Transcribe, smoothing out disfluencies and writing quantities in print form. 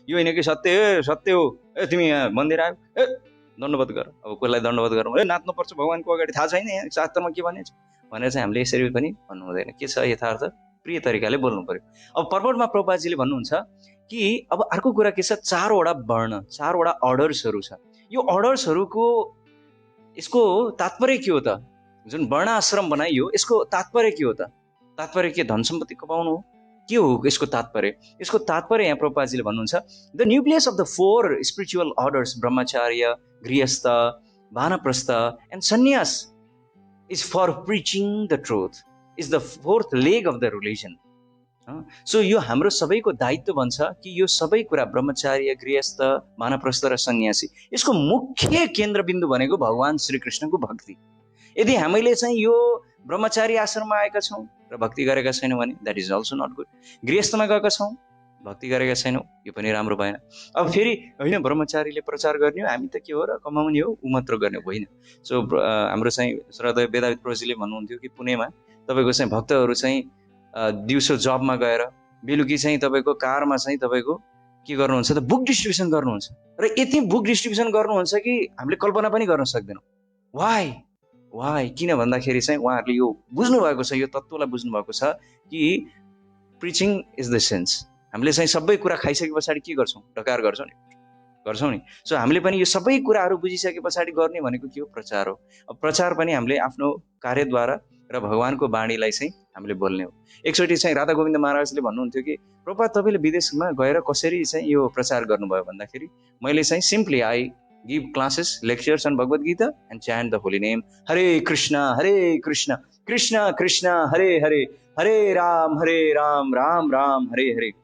यो होइन कि सत्य सत्य हो, ए तिमी यहाँ मन्दिर आयो, ए दण्डवत गर। अब कसलाई दण्डवत गरौँ, ए नाच्नुपर्छ भगवान्को अगाडि, थाहा छैन यहाँ शास्त्रमा के भनेको छ भनेर चाहिँ हामीले यसरी पनि भन्नु हुँदैन। के छ यथार्थ, प्रिय तरिकाले बोल्नु पर्यो। अब पर्पटमा प्रभुपादजीले भन्नुहुन्छ कि अब अर्को कुरा के छ, 4वटा वर्ण, 4वटा अर्डर्सहरू छ। यो अर्डर्सहरूको यसको तात्पर्य के हो त? जुन वर्ण आश्रम बनाइयो यसको तात्पर्य के हो त? तात्पर्य के धन सम्पत्ति कमाउनु हो? के हो यसको तात्पर्य? यसको तात्पर्य यहाँ प्रभुपादजीले भन्नुहुन्छ, the nucleus of the 4 spiritual orders ब्रह्मचार्य, गृहस्थ, वानप्रस्थ एन्ड सन्यास is for preaching the truth, is the 4th leg of the religion. So यो हाम्रो सबैको दायित्व बन्छ कि यो सबै कुरा ब्रह्मचार्य, गृहस्थ, वानप्रस्थ र सन्यासी, यसको मुख्य केन्द्रबिन्दु भनेको भगवान श्री कृष्णको भक्ति। यदि हामीले चाहिँ यो ब्रह्मचार्य आश्रममा आएका छौँ र भक्ति गरेका छैनौँ भने that is also not good. गृहस्थमा गएका छौँ, भक्ति गरेका छैनौँ, यो पनि राम्रो भएन। अब फेरि होइन ब्रह्मचारीले प्रचार गर्ने हो, हामी त के हो र कमाउने हो, ऊ मात्र गर्ने होइन। सो हाम्रो चाहिँ श्रद्धेय वेदाविद प्रभुजीले भन्नुहुन्थ्यो कि पुणेमा तपाईँको चाहिँ भक्तहरू चाहिँ दिउँसो जबमा गएर बेलुकी चाहिँ तपाईँको कारमा चाहिँ तपाईँको के गर्नुहुन्छ त, बुक डिस्ट्रिब्युसन गर्नुहुन्छ। र यति बुक डिस्ट्रिब्युसन गर्नुहुन्छ कि हामीले कल्पना पनि गर्न सक्दैनौँ। वाइ किन भन्दाखेरि चाहिँ उहाँहरूले यो बुझ्नु भएको छ, यो तत्त्वलाई बुझ्नु भएको छ कि प्रिचिङ इज द सेन्स। हामीले चाहिँ सबै कुरा खाइसके पछाडि के गर्छौँ, डकार गर्छौँ नि। सो हामीले पनि यो सबै कुराहरू बुझिसके पछाडि गर्ने भनेको के हो, प्रचार हो। अब प्रचार पनि हामीले आफ्नो कार्यद्वारा र भगवानको बाणीलाई चाहिँ हामीले बोल्ने हो। एकचोटि चाहिँ राधा गोविन्द महाराजले भन्नुहुन्थ्यो कि प्रभुपाद तपाईँले विदेशमा गएर कसरी चाहिँ यो प्रचार गर्नुभयो भन्दाखेरि मैले चाहिँ simply I give classes, lectures on Bhagavad Gita and chant the holy name Hare Krishna Krishna Krishna Hare Hare, हरे राम राम राम हरे हरे।